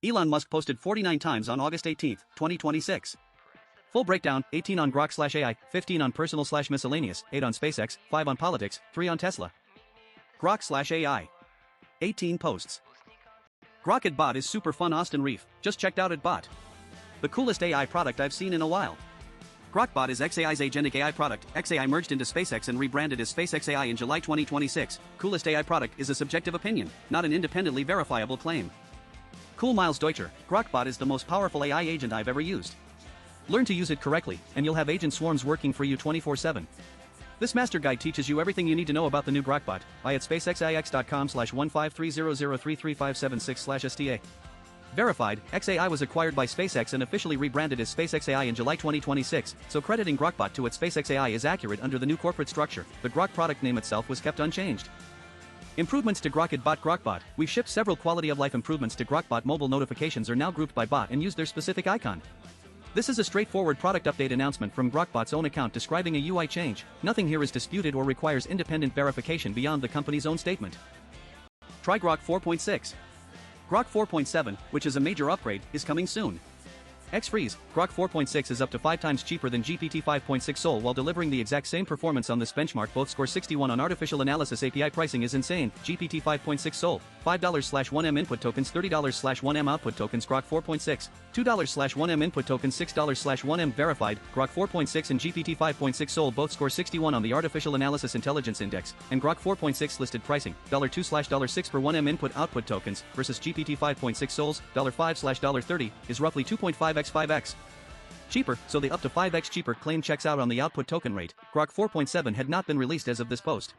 Elon Musk posted 49 times on August 18, 2026. Full breakdown: 18 on Grok/AI, 15 on personal/miscellaneous, 8 on SpaceX, 5 on politics, 3 on Tesla. Grok/AI. 18 posts. Grok at Bot is super fun. Austin Reef just checked out at Bot. The coolest AI product I've seen in a while. GrokBot is xAI's agentic AI product. xAI merged into SpaceX and rebranded as SpaceX AI in July 2026. Coolest AI product is a subjective opinion, not an independently verifiable claim. Cool Miles Deutscher, GrokBot is the most powerful AI agent I've ever used. Learn to use it correctly, and you'll have agent swarms working for you 24/7. This master guide teaches you everything you need to know about the new GrokBot. Buy at spacexix.com/153003357/6/STA. Verified, xAI was acquired by SpaceX and officially rebranded as SpaceX AI in July 2026, so crediting GrokBot to its SpaceX AI is accurate under the new corporate structure. The Grok product name itself was kept unchanged. Improvements to Grok at Bot. GrokBot. We've shipped several quality-of-life improvements to GrokBot. Mobile notifications are now grouped by bot and use their specific icon. This is a straightforward product update announcement from GrokBot's own account describing a UI change. Nothing here is disputed or requires independent verification beyond the company's own statement. Try Grok 4.6. Grok 4.7, which is a major upgrade, is coming soon. X-Freeze, Grok 4.6 is up to 5 times cheaper than GPT 5.6 Sol while delivering the exact same performance on this benchmark. Both score 61 on artificial analysis. API pricing is insane. GPT 5.6 Sol, $5/1M input tokens, $30/1M output tokens. Grok 4.6, $2/1M input tokens, $6/1M verified. Grok 4.6 and GPT 5.6 Sol both score 61 on the Artificial Analysis Intelligence Index, and Grok 4.6 listed pricing, $2/6 per 1M input output tokens, versus GPT 5.6 Sol's, $5/$30, is roughly 2.5x 5x cheaper, so the up to 5x cheaper claim checks out on the output token rate. Grok 4.7 had not been released as of this post.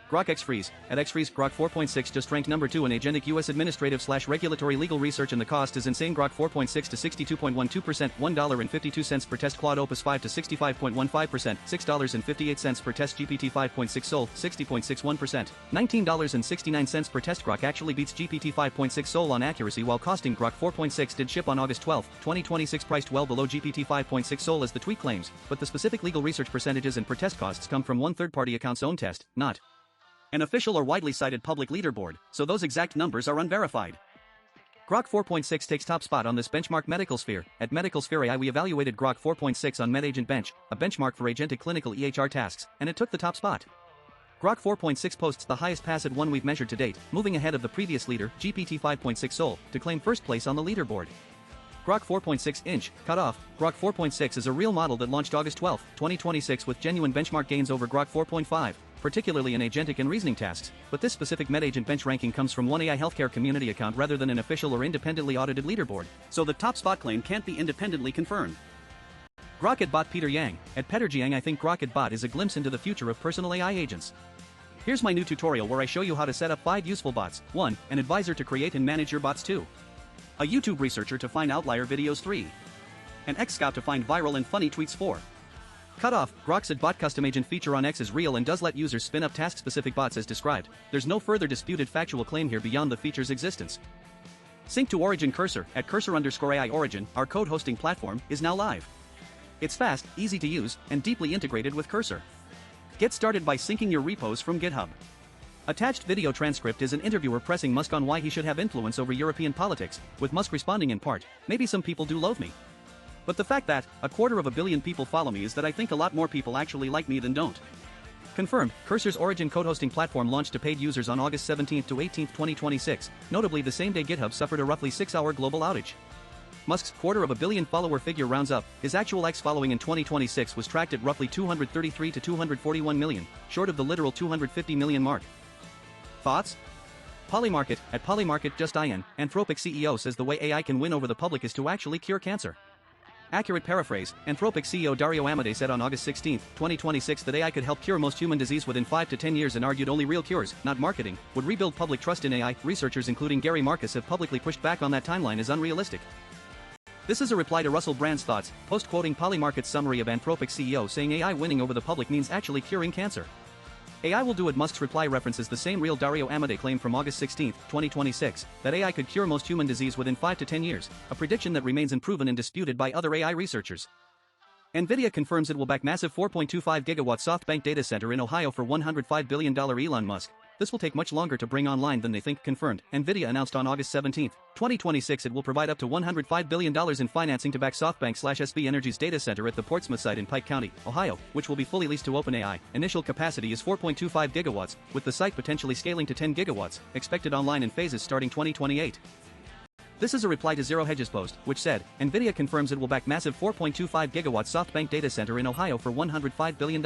Grok X-Freeze. At X-Freeze, Grok 4.6 just ranked number 2 in agentic US administrative/regulatory legal research, and the cost is insane. Grok 4.6 to 62.12%, $1.52 per test. Quad Opus 5 to 65.15%, $6.58 per test. GPT 5.6 Sol, 60.61%, $19.69 per test. Grok actually beats GPT 5.6 Sol on accuracy while costing. Grok 4.6 did ship on August 12, 2026, priced well below GPT 5.6 Sol as the tweet claims, but the specific legal research percentages and per test costs come from one third-party account's own test, not an official or widely cited public leaderboard, so those exact numbers are unverified. Grok 4.6 takes top spot on this benchmark. MedicalSphere. At MedicalSphere AI we evaluated Grok 4.6 on MedAgent Bench, a benchmark for agentic clinical EHR tasks, and it took the top spot. Grok 4.6 posts the highest passed one we've measured to date, moving ahead of the previous leader, GPT 5.6 Sol, to claim first place on the leaderboard. Grok 4.6 inch cutoff. Grok 4.6 is a real model that launched August 12, 2026 with genuine benchmark gains over Grok 4.5, particularly in agentic and reasoning tasks, but this specific MedAgent bench ranking comes from one AI healthcare community account rather than an official or independently audited leaderboard, so the top spot claim can't be independently confirmed. Grok at Bot. Peter Yang. At Peter Yang, I think Grok at Bot is a glimpse into the future of personal AI agents. Here's my new tutorial where I show you how to set up 5 useful bots. 1. An advisor to create and manage your bots. 2. A YouTube researcher to find outlier videos. 3. An X scout to find viral and funny tweets. 4. Cutoff. Grok's Bot custom agent feature on X is real and does let users spin up task-specific bots as described. There's no further disputed factual claim here beyond the feature's existence. Sync to Origin Cursor. At Cursor_AI Origin, our code hosting platform, is now live. It's fast, easy to use, and deeply integrated with Cursor. Get started by syncing your repos from GitHub. Attached video transcript is an interviewer pressing Musk on why he should have influence over European politics, with Musk responding in part, "Maybe some people do loathe me. But the fact that 250 million people follow me is that I think a lot more people actually like me than don't." Confirmed. Cursor's Origin code hosting platform launched to paid users on August 17 to 18, 2026, notably the same day GitHub suffered a roughly 6-hour global outage. Musk's 250 million follower figure rounds up. His actual X following in 2026 was tracked at roughly 233 to 241 million, short of the literal 250 million mark. Thoughts? Polymarket. At Polymarket Just IN, Anthropic CEO says the way AI can win over the public is to actually cure cancer. Accurate paraphrase. Anthropic CEO Dario Amodei said on August 16, 2026 that AI could help cure most human disease within 5 to 10 years and argued only real cures, not marketing, would rebuild public trust in AI. Researchers including Gary Marcus have publicly pushed back on that timeline as unrealistic. This is a reply to Russell Brand's thoughts, post-quoting Polymarket's summary of Anthropic CEO saying AI winning over the public means actually curing cancer. AI will do it. Musk's reply references the same real Dario Amodei claim from August 16, 2026, that AI could cure most human disease within 5 to 10 years, a prediction that remains unproven and disputed by other AI researchers. NVIDIA confirms it will back massive 4.25 gigawatt SoftBank data center in Ohio for $105 billion. Elon Musk. this will take much longer to bring online than they think, confirmed. Nvidia announced on August 17, 2026 it will provide up to $105 billion in financing to back SoftBank/SB Energy's data center at the Portsmouth site in Pike County, Ohio, which will be fully leased to OpenAI. Initial capacity is 4.25 gigawatts, with the site potentially scaling to 10 gigawatts, expected online in phases starting 2028. This is a reply to Zero Hedge's post, which said, Nvidia confirms it will back massive 4.25 gigawatt SoftBank data center in Ohio for $105 billion.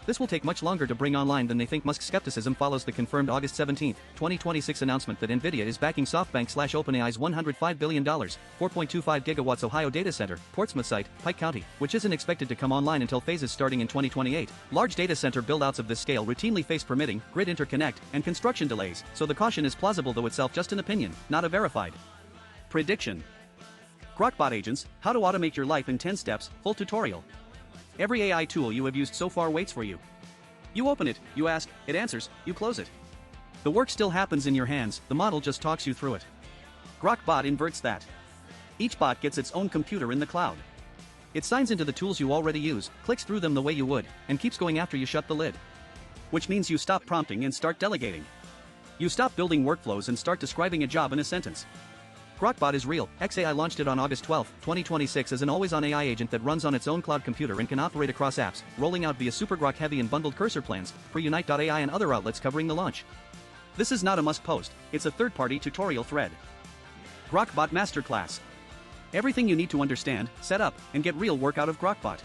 This will take much longer to bring online than they think. Musk's skepticism follows the confirmed August 17, 2026 announcement that Nvidia is backing SoftBank/OpenAI's $105 billion, 4.25 gigawatts Ohio data center, Portsmouth site, Pike County, which isn't expected to come online until phases starting in 2028. Large data center build-outs of this scale routinely face permitting, grid interconnect, and construction delays, so the caution is plausible, though itself just an opinion, not a verified prediction. Grokbot agents, how to automate your life in 10 steps, full tutorial. Every AI tool you have used so far waits for you. You open it, you ask, it answers, you close it. The work still happens in your hands, the model just talks you through it. Grokbot inverts that. Each bot gets its own computer in the cloud. It signs into the tools you already use, clicks through them the way you would, and keeps going after you shut the lid. Which means you stop prompting and start delegating. You stop building workflows and start describing a job in a sentence. Grokbot is real. xAI launched it on August 12, 2026 as an always-on AI agent that runs on its own cloud computer and can operate across apps, rolling out via SuperGrok Heavy and bundled cursor plans, for Unite.ai and other outlets covering the launch. This is not a Musk post, it's a third-party tutorial thread. Grokbot Masterclass. Everything you need to understand, set up, and get real work out of Grokbot.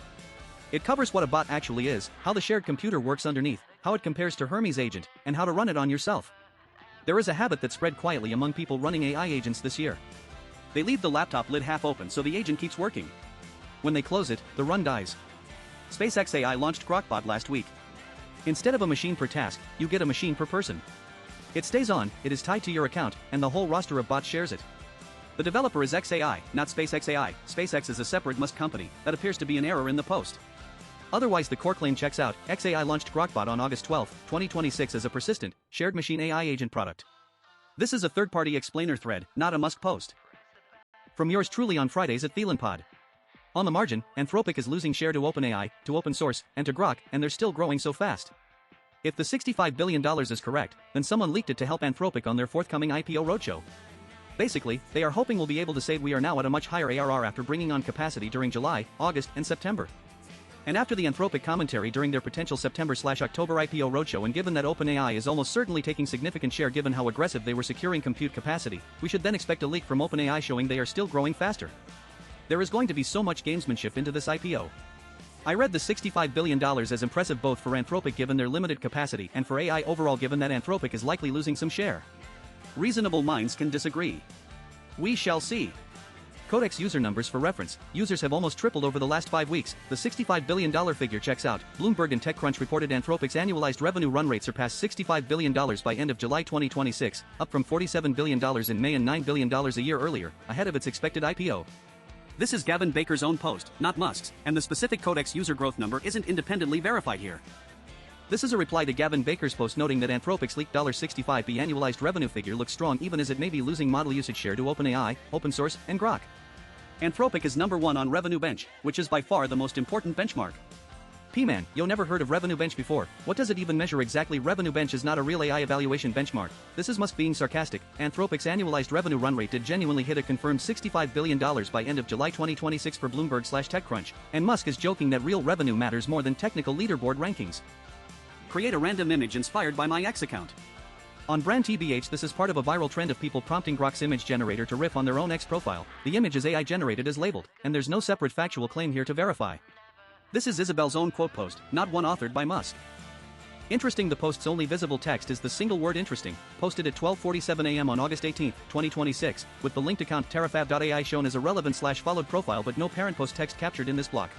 It covers what a bot actually is, how the shared computer works underneath, how it compares to Hermes agent, and how to run it on yourself. There is a habit that spread quietly among people running AI agents this year. They leave the laptop lid half open so the agent keeps working. When they close it, the run dies. SpaceXAI launched Grokbot last week. Instead of a machine per task, you get a machine per person. It stays on, it is tied to your account, and the whole roster of bots shares it. The developer is xAI, not SpaceXAI. SpaceX is a separate Musk company. That appears to be an error in the post. Otherwise the core claim checks out. xAI launched Grokbot on August 12, 2026 as a persistent, shared machine AI agent product. This is a third-party explainer thread, not a Musk post. From yours truly on Fridays at ThelanPod. On the margin, Anthropic is losing share to OpenAI, to open source, and to Grok, and they're still growing so fast. If the $65 billion is correct, then someone leaked it to help Anthropic on their forthcoming IPO roadshow. Basically, they are hoping we'll be able to say we are now at a much higher ARR after bringing on capacity during July, August, and September. And after the Anthropic commentary during their potential September/October IPO roadshow, and given that OpenAI is almost certainly taking significant share given how aggressive they were securing compute capacity, we should then expect a leak from OpenAI showing they are still growing faster. There is going to be so much gamesmanship into this IPO. I read the $65 billion as impressive both for Anthropic given their limited capacity and for AI overall given that Anthropic is likely losing some share. Reasonable minds can disagree. We shall see. Codex user numbers for reference, users have almost tripled over the last 5 weeks. The $65 billion figure checks out. Bloomberg and TechCrunch reported Anthropic's annualized revenue run rate surpassed $65 billion by end of July 2026, up from $47 billion in May and $9 billion a year earlier, ahead of its expected IPO. This is Gavin Baker's own post, not Musk's, and the specific Codex user growth number isn't independently verified here. This is a reply to Gavin Baker's post noting that Anthropic's leaked $65 billion annualized revenue figure looks strong even as it may be losing model usage share to OpenAI, open source, and Grok. Anthropic is number 1 on Revenue Bench, which is by far the most important benchmark. P-Man, yo, never heard of Revenue Bench before. What does it even measure exactly? Revenue Bench is not a real AI evaluation benchmark. This is Musk being sarcastic. Anthropic's annualized revenue run rate did genuinely hit a confirmed $65 billion by end of July 2026 for Bloomberg/TechCrunch, and Musk is joking that real revenue matters more than technical leaderboard rankings. Create a random image inspired by my X account. On Brand TBH, this is part of a viral trend of people prompting Grok's image generator to riff on their own X profile. The image is AI generated as labeled, and there's no separate factual claim here to verify. This is Isabel's own quote post, not one authored by Musk. Interesting, the post's only visible text is the single word interesting, posted at 12:47 a.m. on August 18, 2026, with the linked account terrafab.ai shown as a relevant/followed profile but no parent post text captured in this block.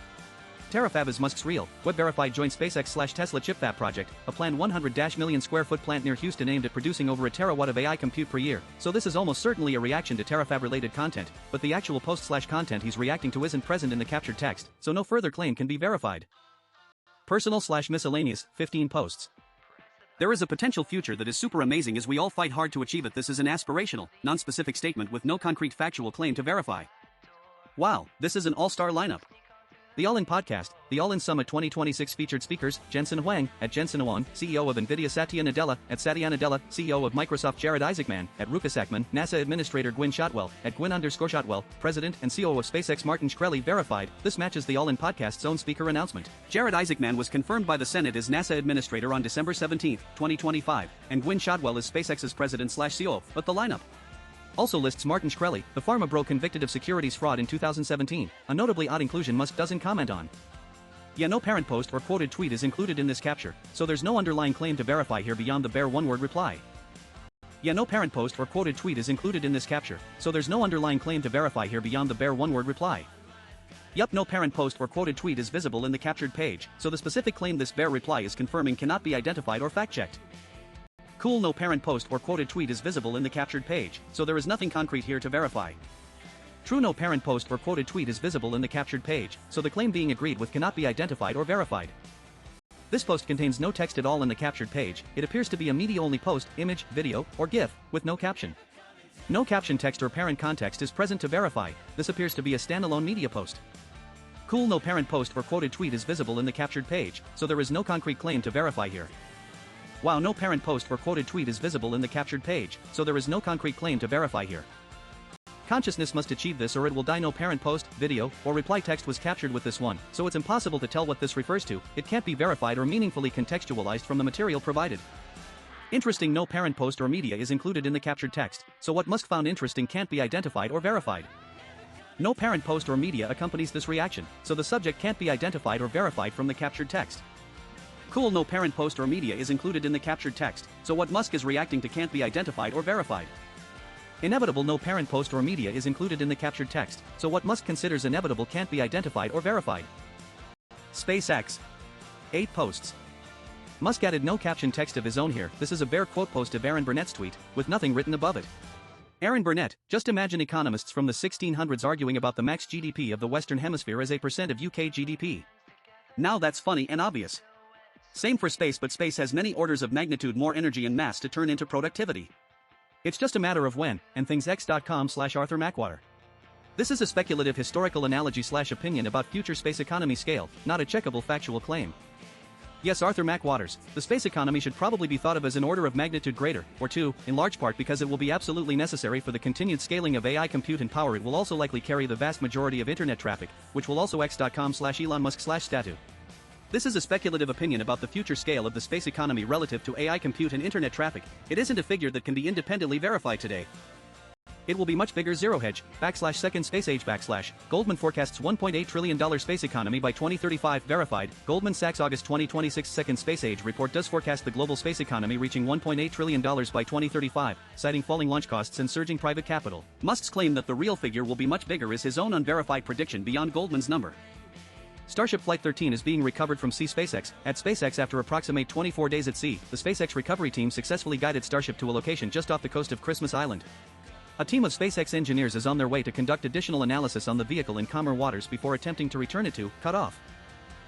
Terrafab is Musk's real, web-verified joint SpaceX/Tesla chip fab project, a planned 100 million square foot plant near Houston aimed at producing over a terawatt of AI compute per year, so this is almost certainly a reaction to Terrafab-related content, but the actual post/content he's reacting to isn't present in the captured text, so no further claim can be verified. Personal/miscellaneous, 15 posts. There is a potential future that is super amazing as we all fight hard to achieve it. This is an aspirational, non-specific statement with no concrete factual claim to verify. Wow, this is an all-star lineup. The All In Podcast, the All In Summit 2026 featured speakers, Jensen Huang, at Jensen Huang, CEO of NVIDIA Satya Nadella, at Satya Nadella, CEO of Microsoft Jared Isaacman, at Ruckus Ackman, NASA Administrator Gwynne Shotwell, at Gwynne_Shotwell, President and CEO of SpaceX Martin Shkreli verified, this matches the All In Podcast's own speaker announcement. Jared Isaacman was confirmed by the Senate as NASA Administrator on December 17, 2025, and Gwynne Shotwell is SpaceX's President/CEO, but the lineup also lists Martin Shkreli, the pharma bro convicted of securities fraud in 2017, a notably odd inclusion Musk doesn't comment on. Yeah, no parent post or quoted tweet is included in this capture, so there's no underlying claim to verify here beyond the bare one-word reply. Yeah, no parent post or quoted tweet is included in this capture, so there's no underlying claim to verify here beyond the bare one-word reply. Yup, no parent post or quoted tweet is visible in the captured page, so the specific claim this bare reply is confirming cannot be identified or fact-checked. Cool, no parent post or quoted tweet is visible in the captured page, so there is nothing concrete here to verify. True, no parent post or quoted tweet is visible in the captured page, so the claim being agreed with cannot be identified or verified. This post contains no text at all in the captured page, it appears to be a media-only post, image, video, or GIF, with no caption. No caption text or parent context is present to verify, this appears to be a standalone media post. Cool, no parent post or quoted tweet is visible in the captured page, so there is no concrete claim to verify here. Wow, no parent post or quoted tweet is visible in the captured page, so there is no concrete claim to verify here. Consciousness must achieve this or it will die. No parent post, video, or reply text was captured with this one, so it's impossible to tell what this refers to, it can't be verified or meaningfully contextualized from the material provided. Interesting, no parent post or media is included in the captured text, so what Musk found interesting can't be identified or verified. No parent post or media accompanies this reaction, so the subject can't be identified or verified from the captured text. Cool, no parent post or media is included in the captured text, so what Musk is reacting to can't be identified or verified. Inevitable, no parent post or media is included in the captured text, so what Musk considers inevitable can't be identified or verified. SpaceX. 8 posts. Musk added no caption text of his own here, this is a bare quote post of Aaron Burnett's tweet, with nothing written above it. Aaron Burnett, just imagine economists from the 1600s arguing about the max GDP of the Western Hemisphere as a percent of UK GDP. Now that's funny and obvious. Same for space, but space has many orders of magnitude more energy and mass to turn into productivity. It's just a matter of when, and thingsx.com/Arthur Mackwater. This is a speculative historical analogy/opinion about future space economy scale, not a checkable factual claim. Yes, Arthur Mackwaters, the space economy should probably be thought of as an order of magnitude greater, or two, in large part because it will be absolutely necessary for the continued scaling of AI compute and power. It will also likely carry the vast majority of internet traffic, which will also x.com/Elon Musk/statu. This is a speculative opinion about the future scale of the space economy relative to AI compute and internet traffic. It isn't a figure that can be independently verified today. It will be much bigger. Zero hedge, /second space age / Goldman forecasts $1.8 trillion space economy by 2035 verified. Goldman Sachs August 2026 second space age report does forecast the global space economy reaching $1.8 trillion by 2035, citing falling launch costs and surging private capital. Musk's claim that the real figure will be much bigger is his own unverified prediction beyond Goldman's number. Starship Flight 13 is being recovered from sea. SpaceX, at SpaceX after approximate 24 days at sea, the SpaceX recovery team successfully guided Starship to a location just off the coast of Christmas Island. A team of SpaceX engineers is on their way to conduct additional analysis on the vehicle in calmer waters before attempting to return it to, cut off.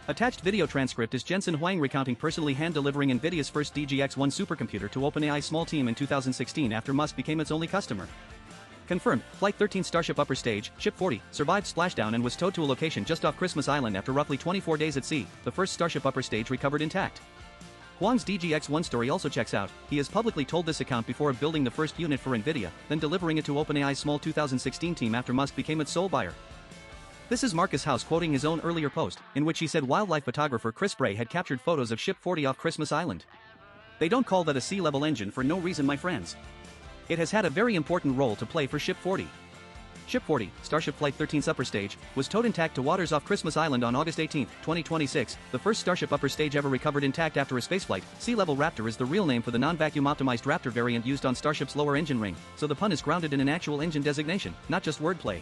Attached video transcript is Jensen Huang recounting personally hand-delivering NVIDIA's first DGX-1 supercomputer to OpenAI's small team in 2016 after Musk became its only customer. Confirmed, Flight 13 Starship Upper Stage, Ship 40, survived splashdown and was towed to a location just off Christmas Island after roughly 24 days at sea, the first Starship Upper Stage recovered intact. Huang's DGX-1 story also checks out. He has publicly told this account before building the first unit for NVIDIA, then delivering it to OpenAI's small 2016 team after Musk became its sole buyer. This is Marcus House quoting his own earlier post, in which he said wildlife photographer Chris Bray had captured photos of Ship 40 off Christmas Island. They don't call that a sea-level engine for no reason, my friends. It has had a very important role to play for Ship 40. Ship 40, Starship Flight 13's upper stage, was towed intact to waters off Christmas Island on August 18, 2026, the first Starship upper stage ever recovered intact after a spaceflight. Sea-level Raptor is the real name for the non-vacuum optimized Raptor variant used on Starship's lower engine ring, so the pun is grounded in an actual engine designation, not just wordplay.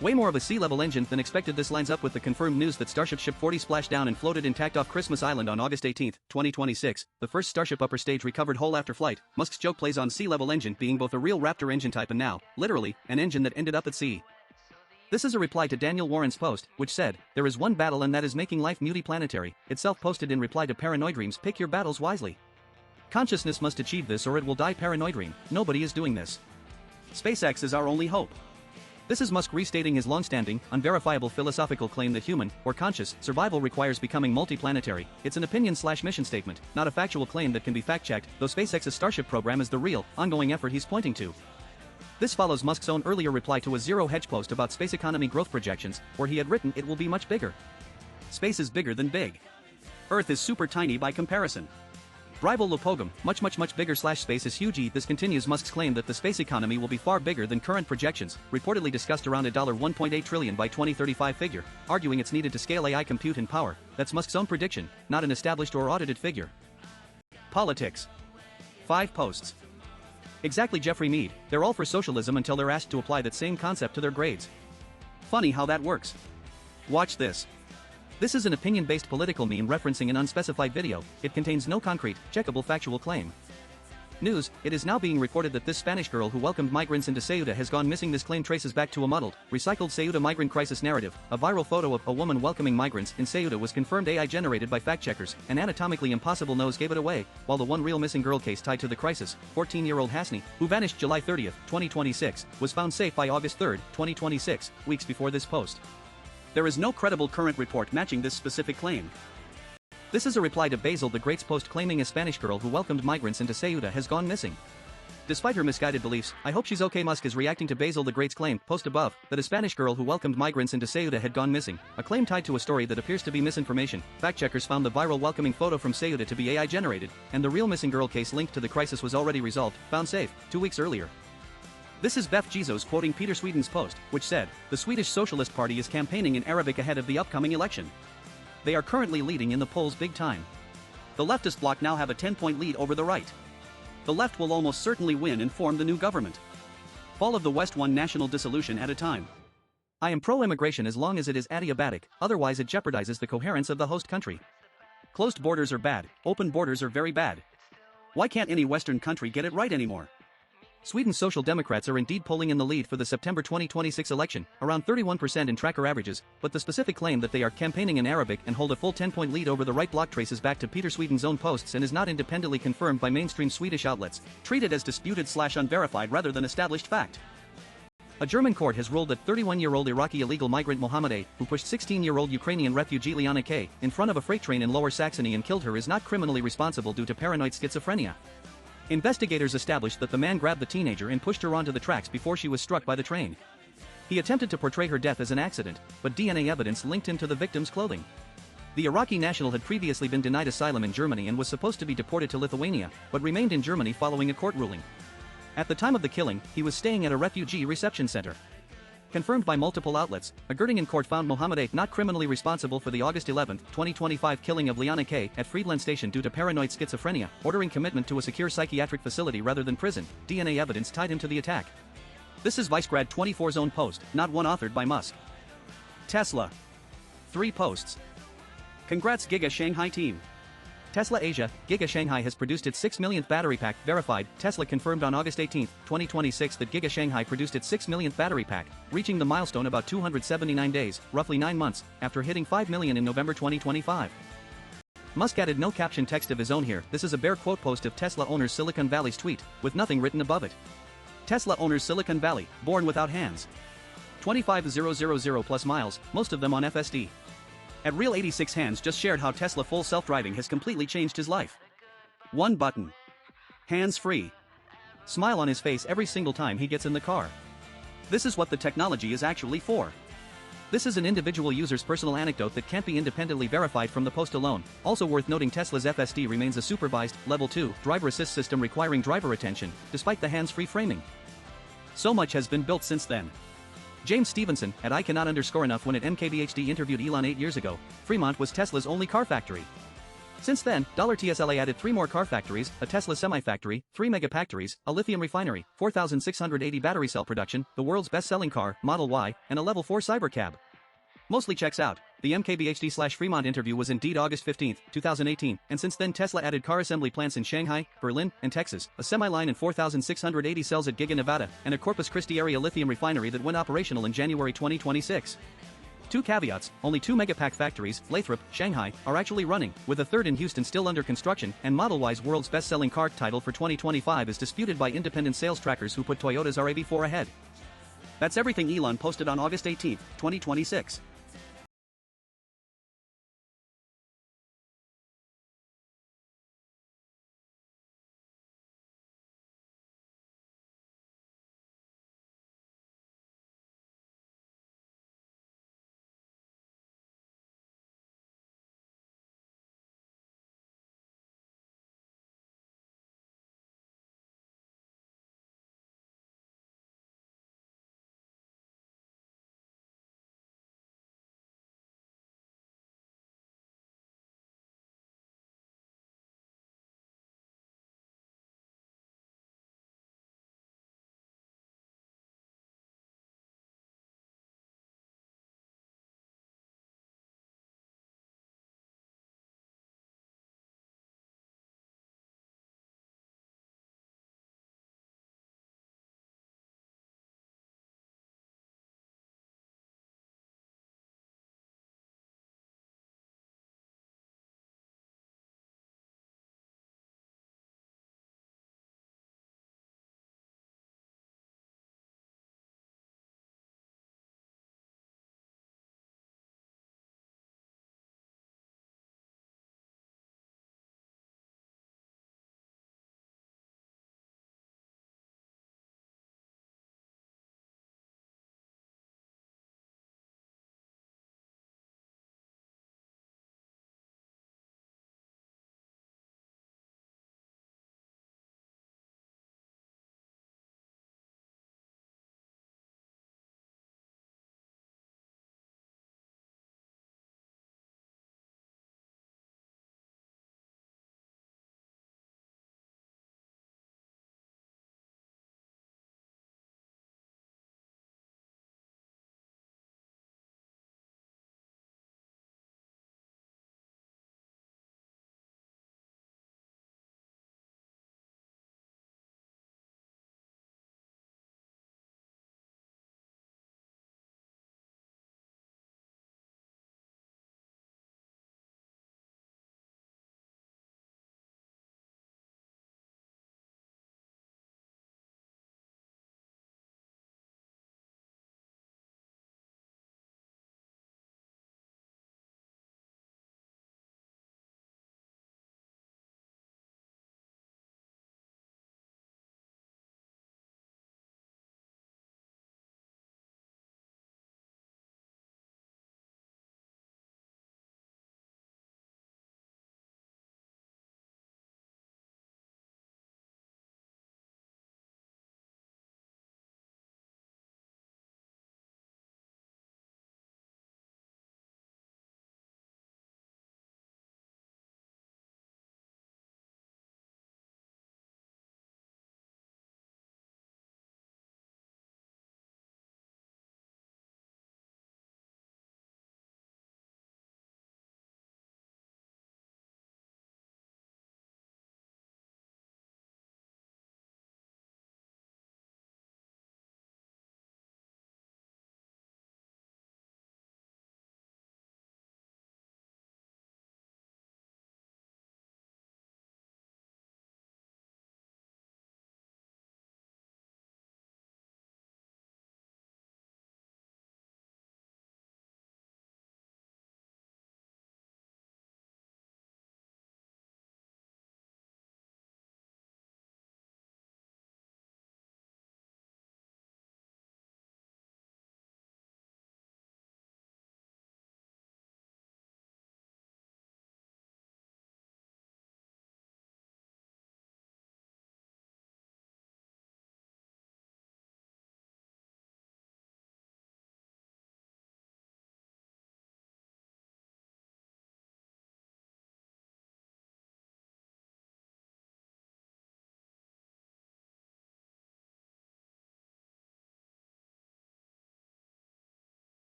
Way more of a sea-level engine than expected. This lines up with the confirmed news that Starship Ship 40 splashed down and floated intact off Christmas Island on August 18, 2026, the first Starship upper stage recovered whole after flight. Musk's joke plays on sea-level engine being both a real Raptor engine type and now, literally, an engine that ended up at sea. This is a reply to Daniel Warren's post, which said, "There is one battle and that is making life multi-planetary," itself posted in reply to Paranoid Dreams, "Pick your battles wisely. Consciousness must achieve this or it will die." Paranoid Dream, nobody is doing this. SpaceX is our only hope. This is Musk restating his long-standing, unverifiable philosophical claim that human, or conscious, survival requires becoming multiplanetary. It's an opinion/mission statement, not a factual claim that can be fact-checked, though SpaceX's Starship program is the real, ongoing effort he's pointing to. This follows Musk's own earlier reply to a Zero Hedge post about space economy growth projections, where he had written it will be much bigger. Space is bigger than big. Earth is super tiny by comparison. Rival Lopogum, much bigger / space is huge. This continues Musk's claim that the space economy will be far bigger than current projections, reportedly discussed around a $1.8 trillion by 2035 figure, arguing it's needed to scale AI compute and power. That's Musk's own prediction, not an established or audited figure. Politics. 5 posts. Exactly, Jeffrey Mead, they're all for socialism until they're asked to apply that same concept to their grades. Funny how that works. Watch this. This is an opinion-based political meme referencing an unspecified video. It contains no concrete, checkable factual claim. News, it is now being reported that this Spanish girl who welcomed migrants into Ceuta has gone missing. This claim traces back to a muddled, recycled Ceuta migrant crisis narrative. A viral photo of a woman welcoming migrants in Ceuta was confirmed AI generated by fact-checkers. An anatomically impossible nose gave it away, while the one real missing girl case tied to the crisis, 14-year-old Hasni, who vanished July 30, 2026, was found safe by August 3, 2026, weeks before this post. There is no credible current report matching this specific claim. This is a reply to Basil the Great's post claiming a Spanish girl who welcomed migrants into Ceuta has gone missing. Despite her misguided beliefs, I hope she's okay. Musk is reacting to Basil the Great's claim, post above, that a Spanish girl who welcomed migrants into Ceuta had gone missing, a claim tied to a story that appears to be misinformation. Fact-checkers found the viral welcoming photo from Ceuta to be AI generated, and the real missing girl case linked to the crisis was already resolved, found safe, 2 weeks earlier. This is Beth Bezos quoting Peter Sweden's post, which said, "The Swedish Socialist Party is campaigning in Arabic ahead of the upcoming election. They are currently leading in the polls big time. The leftist bloc now have a 10-point lead over the right. The left will almost certainly win and form the new government. Fall of the West one national dissolution at a time. I am pro-immigration as long as it is adiabatic, otherwise it jeopardizes the coherence of the host country. Closed borders are bad, open borders are very bad. Why can't any Western country get it right anymore?" Sweden's Social Democrats are indeed polling in the lead for the September 2026 election, around 31% in tracker averages, but the specific claim that they are campaigning in Arabic and hold a full 10-point lead over the right bloc traces back to Peter Sweden's own posts and is not independently confirmed by mainstream Swedish outlets, treated as disputed/unverified rather than established fact. A German court has ruled that 31-year-old Iraqi illegal migrant Mohammed A., who pushed 16-year-old Ukrainian refugee Liana K. in front of a freight train in Lower Saxony and killed her, is not criminally responsible due to paranoid schizophrenia. Investigators established that the man grabbed the teenager and pushed her onto the tracks before she was struck by the train. He attempted to portray her death as an accident, but DNA evidence linked him to the victim's clothing. The Iraqi national had previously been denied asylum in Germany and was supposed to be deported to Lithuania, but remained in Germany following a court ruling. At the time of the killing, he was staying at a refugee reception center. Confirmed by multiple outlets, a Göttingen court found Mohammed A. not criminally responsible for the August 11, 2025 killing of Liana K. at Friedland Station due to paranoid schizophrenia, ordering commitment to a secure psychiatric facility rather than prison. DNA evidence tied him to the attack. This is Vicegrad 24's own post, not one authored by Musk. Tesla. 3 posts. Congrats Giga Shanghai team. Tesla Asia, Giga Shanghai has produced its 6 millionth battery pack, verified. Tesla confirmed on August 18, 2026 that Giga Shanghai produced its 6 millionth battery pack, reaching the milestone about 279 days, roughly 9 months, after hitting 5 million in November 2025. Musk added no caption text of his own here. This is a bare quote post of Tesla owner's Silicon Valley's tweet, with nothing written above it. Tesla owner's Silicon Valley, born without hands. 25,000 plus miles, most of them on FSD. At Real 86 Hands just shared how Tesla full self-driving has completely changed his life. 1 button. Hands-free. Smile on his face every single time he gets in the car. This is what the technology is actually for. This is an individual user's personal anecdote that can't be independently verified from the post alone. Also worth noting, Tesla's FSD remains a supervised, level 2, driver assist system requiring driver attention, despite the hands-free framing. So much has been built since then. James Stevenson, at I cannot underscore enough when at MKBHD interviewed Elon 8 years ago, Fremont was Tesla's only car factory. Since then, $TSLA added 3 more car factories, a Tesla semi-factory, 3 megafactories, a lithium refinery, 4,680 battery cell production, the world's best-selling car, Model Y, and a level 4 cybercab. Mostly checks out. The MKBHD/Fremont interview was indeed August 15, 2018, and since then Tesla added car assembly plants in Shanghai, Berlin, and Texas, a semi-line and 4,680 cells at Giga Nevada, and a Corpus Christi area lithium refinery that went operational in January 2026. 2 caveats: only 2 megapack factories, Lathrop, Shanghai, are actually running, with a third in Houston still under construction, and Model Y's world's best-selling car title for 2025 is disputed by independent sales trackers who put Toyota's RAV4 ahead. That's everything Elon posted on August 18, 2026.